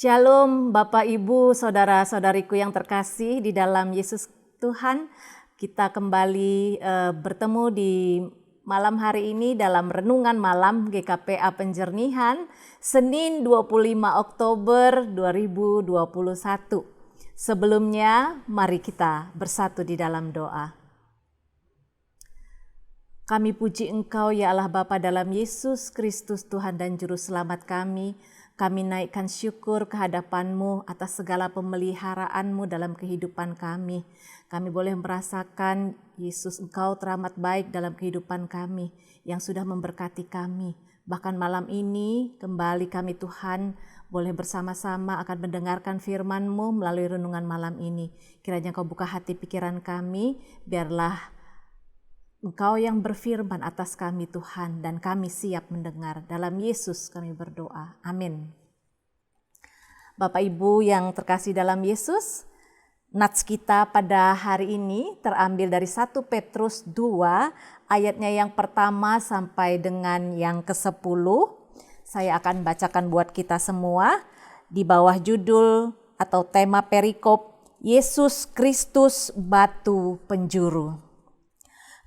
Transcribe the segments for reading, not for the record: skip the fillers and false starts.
Shalom Bapak Ibu, Saudara-saudariku yang terkasih di dalam Yesus Tuhan. Kita kembali bertemu di malam hari ini dalam Renungan Malam GKPA Penjernihan, Senin 25 Oktober 2021. Sebelumnya, mari kita bersatu di dalam doa. Kami puji Engkau ya Allah Bapa dalam Yesus Kristus Tuhan dan Juru Selamat kami. Kami naikkan syukur kehadapan-Mu atas segala pemeliharaan-Mu dalam kehidupan kami. Kami boleh merasakan Yesus Engkau teramat baik dalam kehidupan kami yang sudah memberkati kami. Bahkan malam ini kembali kami Tuhan boleh bersama-sama akan mendengarkan firman-Mu melalui renungan malam ini. Kiranya Kau buka hati pikiran kami, biarlah Engkau yang berfirman atas kami Tuhan, dan kami siap mendengar. Dalam Yesus kami berdoa. Amin. Bapak Ibu yang terkasih dalam Yesus, nats kita pada hari ini terambil dari 1 Petrus 2, ayatnya yang pertama sampai dengan yang ke-10. Saya akan bacakan buat kita semua di bawah judul atau tema perikop, Yesus Kristus Batu Penjuru.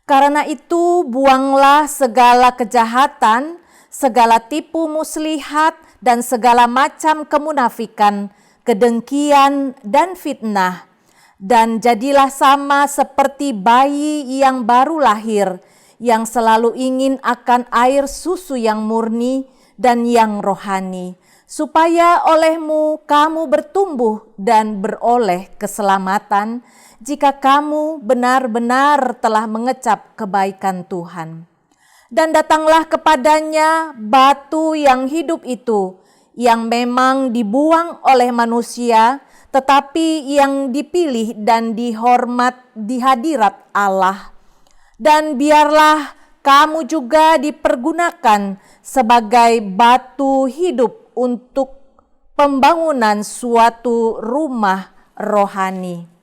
Karena itu buanglah segala kejahatan, segala tipu muslihat, dan segala macam kemunafikan, kedengkian, dan fitnah. Dan jadilah sama seperti bayi yang baru lahir, yang selalu ingin akan air susu yang murni dan yang rohani, supaya olehmu kamu bertumbuh dan beroleh keselamatan, jika kamu benar-benar telah mengecap kebaikan Tuhan. Dan datanglah kepadanya batu yang hidup itu, yang memang dibuang oleh manusia, tetapi yang dipilih dan dihormat di hadirat Allah. Dan biarlah kamu juga dipergunakan sebagai batu hidup untuk pembangunan suatu rumah rohani,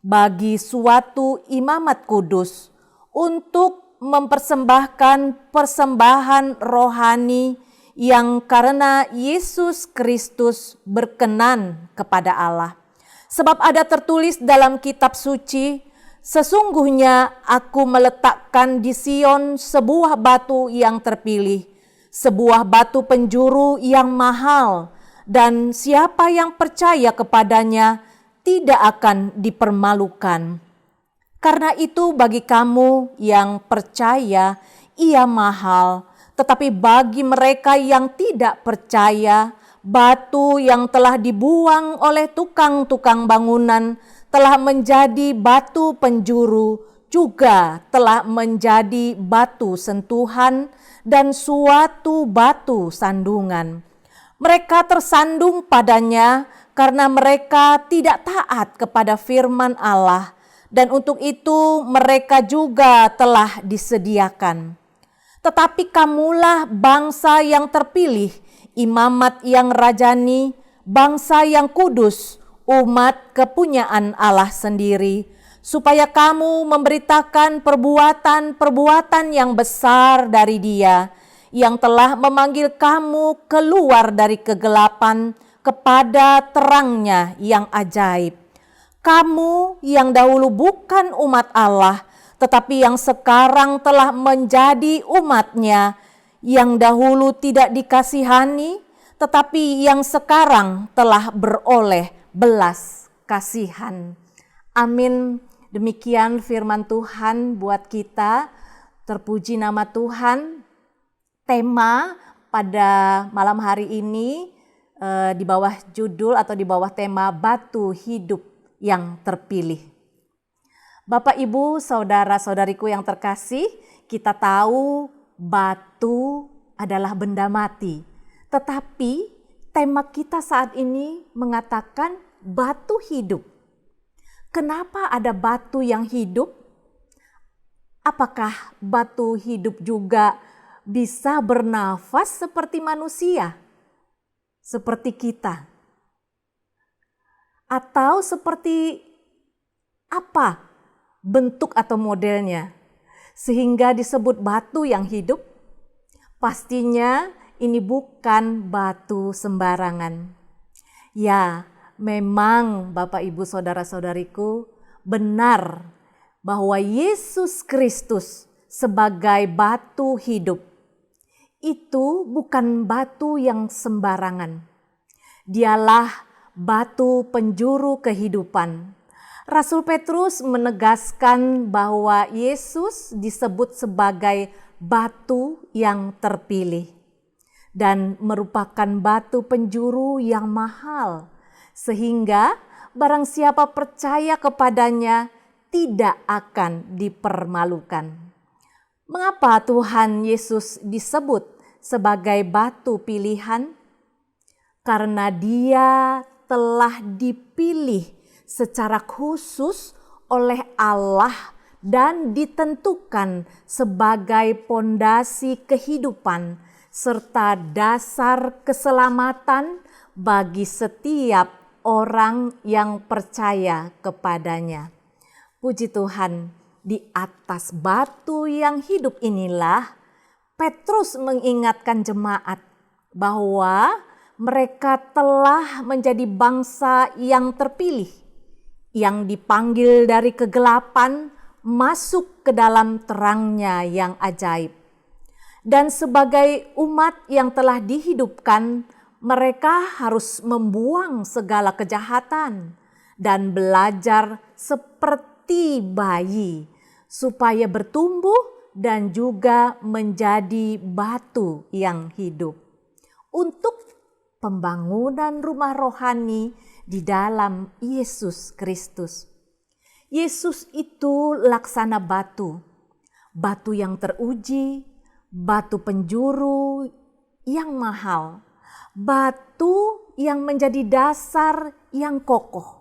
bagi suatu imamat kudus, untuk mempersembahkan persembahan rohani yang karena Yesus Kristus berkenan kepada Allah. Sebab ada tertulis dalam kitab suci, sesungguhnya aku meletakkan di Sion sebuah batu yang terpilih, sebuah batu penjuru yang mahal, dan siapa yang percaya kepadanya tidak akan dipermalukan. Karena itu bagi kamu yang percaya ia mahal, tetapi bagi mereka yang tidak percaya, batu yang telah dibuang oleh tukang-tukang bangunan telah menjadi batu penjuru, juga telah menjadi batu sentuhan dan suatu batu sandungan. Mereka tersandung padanya karena mereka tidak taat kepada firman Allah, dan untuk itu mereka juga telah disediakan. Tetapi kamulah bangsa yang terpilih, imamat yang rajani, bangsa yang kudus, umat kepunyaan Allah sendiri, supaya kamu memberitakan perbuatan-perbuatan yang besar dari Dia, yang telah memanggil kamu keluar dari kegelapan kepada terangnya yang ajaib. Kamu yang dahulu bukan umat Allah, tetapi yang sekarang telah menjadi umat-Nya, yang dahulu tidak dikasihani, tetapi yang sekarang telah beroleh belas kasihan. Amin. Demikian firman Tuhan buat kita. Terpuji nama Tuhan. Tema pada malam hari ini di bawah judul atau di bawah tema batu hidup yang terpilih. Bapak Ibu, saudara-saudariku yang terkasih, kita tahu batu adalah benda mati. Tetapi tema kita saat ini mengatakan batu hidup. Kenapa ada batu yang hidup? Apakah batu hidup juga bisa bernafas seperti manusia? Seperti kita, atau seperti apa bentuk atau modelnya sehingga disebut batu yang hidup? Pastinya ini bukan batu sembarangan. Ya, memang Bapak Ibu Saudara-saudariku benar bahwa Yesus Kristus sebagai batu hidup itu bukan batu yang sembarangan. Dialah batu penjuru kehidupan. Rasul Petrus menegaskan bahwa Yesus disebut sebagai batu yang terpilih dan merupakan batu penjuru yang mahal, sehingga barang siapa percaya kepadanya tidak akan dipermalukan. Mengapa Tuhan Yesus disebut sebagai batu pilihan? Karena Dia telah dipilih secara khusus oleh Allah dan ditentukan sebagai pondasi kehidupan serta dasar keselamatan bagi setiap orang yang percaya kepadanya. Puji Tuhan. Di atas batu yang hidup inilah Petrus mengingatkan jemaat bahwa mereka telah menjadi bangsa yang terpilih, yang dipanggil dari kegelapan masuk ke dalam terangnya yang ajaib. Dan sebagai umat yang telah dihidupkan, mereka harus membuang segala kejahatan dan belajar seperti bayi, supaya bertumbuh dan juga menjadi batu yang hidup untuk pembangunan rumah rohani di dalam Yesus Kristus. Yesus itu laksana batu, batu yang teruji, batu penjuru yang mahal, batu yang menjadi dasar yang kokoh.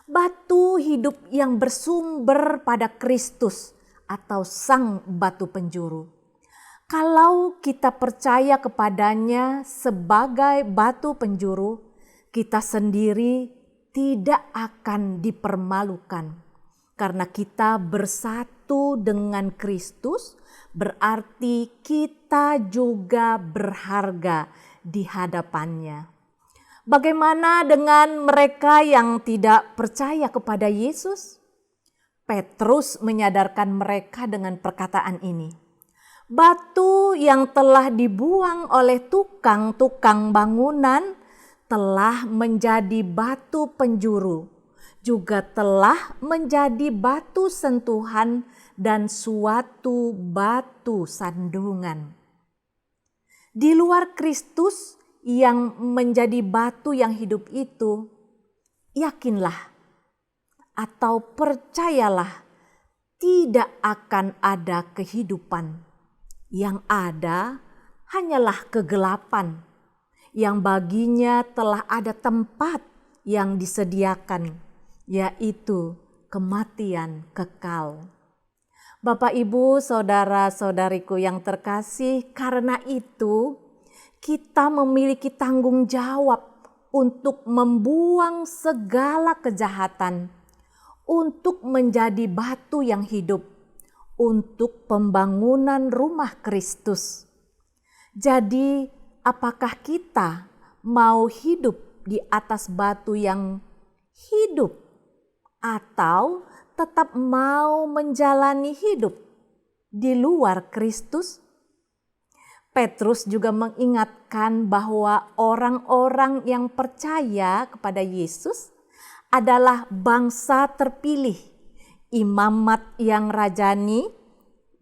Batu hidup yang bersumber pada Kristus atau Sang Batu Penjuru. Kalau kita percaya kepadanya sebagai batu penjuru, kita sendiri tidak akan dipermalukan. Karena kita bersatu dengan Kristus, berarti kita juga berharga di hadapannya. Bagaimana dengan mereka yang tidak percaya kepada Yesus? Petrus menyadarkan mereka dengan perkataan ini. Batu yang telah dibuang oleh tukang-tukang bangunan telah menjadi batu penjuru, juga telah menjadi batu sentuhan dan suatu batu sandungan. Di luar Kristus yang menjadi batu yang hidup itu, yakinlah atau percayalah, tidak akan ada kehidupan. Yang ada hanyalah kegelapan, yang baginya telah ada tempat yang disediakan, yaitu kematian kekal. Bapak, Ibu, saudara-saudariku yang terkasih, karena itu kita memiliki tanggung jawab untuk membuang segala kejahatan, untuk menjadi batu yang hidup, untuk pembangunan rumah Kristus. Jadi, apakah kita mau hidup di atas batu yang hidup, atau tetap mau menjalani hidup di luar Kristus? Petrus juga mengingatkan bahwa orang-orang yang percaya kepada Yesus adalah bangsa terpilih, imamat yang rajani,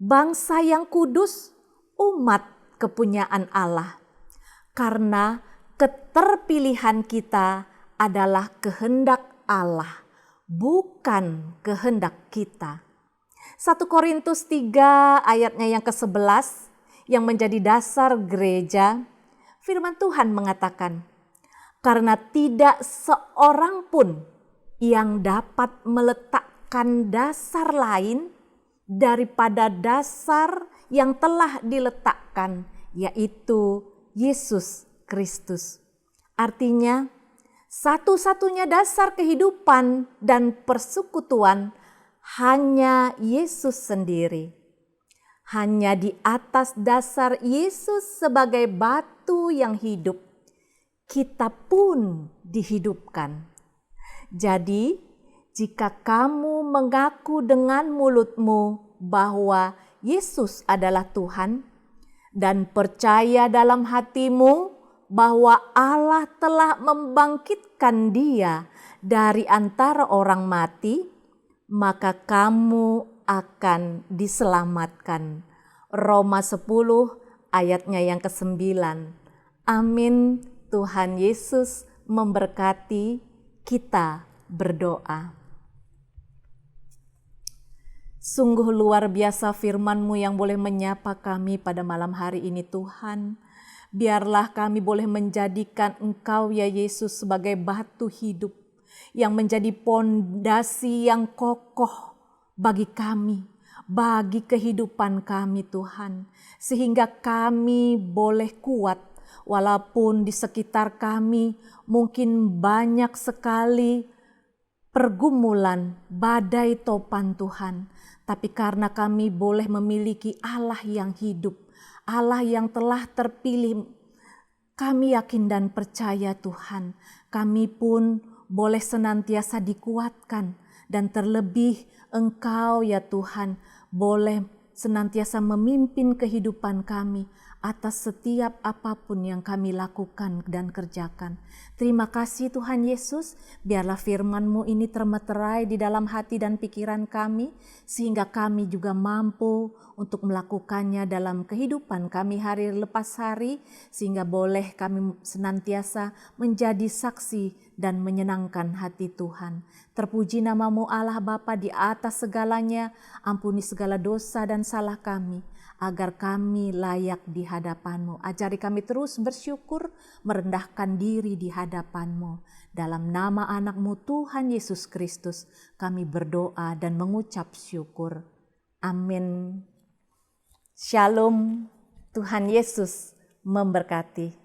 bangsa yang kudus, umat kepunyaan Allah. Karena keterpilihan kita adalah kehendak Allah, bukan kehendak kita. 1 Korintus 3 ayatnya yang ke-11 yang menjadi dasar gereja, firman Tuhan mengatakan, karena tidak seorang pun yang dapat meletakkan dasar lain daripada dasar yang telah diletakkan, yaitu Yesus Kristus. Artinya, satu-satunya dasar kehidupan dan persekutuan hanya Yesus sendiri. Hanya di atas dasar Yesus sebagai batu yang hidup, kita pun dihidupkan. Jadi, jika kamu mengaku dengan mulutmu bahwa Yesus adalah Tuhan dan percaya dalam hatimu bahwa Allah telah membangkitkan Dia dari antara orang mati, maka kamu akan diselamatkan. Roma 10 ayatnya yang ke-9. Amin. Tuhan Yesus memberkati. Kita berdoa. Sungguh luar biasa firman-Mu yang boleh menyapa kami pada malam hari ini Tuhan. Biarlah kami boleh menjadikan Engkau ya Yesus sebagai batu hidup yang menjadi pondasi yang kokoh bagi kami, bagi kehidupan kami Tuhan. Sehingga kami boleh kuat walaupun di sekitar kami mungkin banyak sekali pergumulan, badai topan Tuhan. Tapi karena kami boleh memiliki Allah yang hidup, Allah yang telah terpilih, kami yakin dan percaya Tuhan, kami pun boleh senantiasa dikuatkan. Dan terlebih Engkau ya Tuhan boleh senantiasa memimpin kehidupan kami atas setiap apapun yang kami lakukan dan kerjakan. Terima kasih Tuhan Yesus, biarlah firman-Mu ini termeterai di dalam hati dan pikiran kami, sehingga kami juga mampu untuk melakukannya dalam kehidupan kami hari lepas hari, sehingga boleh kami senantiasa menjadi saksi dan menyenangkan hati Tuhan. Terpuji nama-Mu Allah Bapa di atas segalanya, ampuni segala dosa dan salah kami, agar kami layak di hadapan-Mu. Ajari kami terus bersyukur, merendahkan diri di hadapan-Mu. Dalam nama anak-Mu Tuhan Yesus Kristus, kami berdoa dan mengucap syukur. Amin. Shalom, Tuhan Yesus memberkati.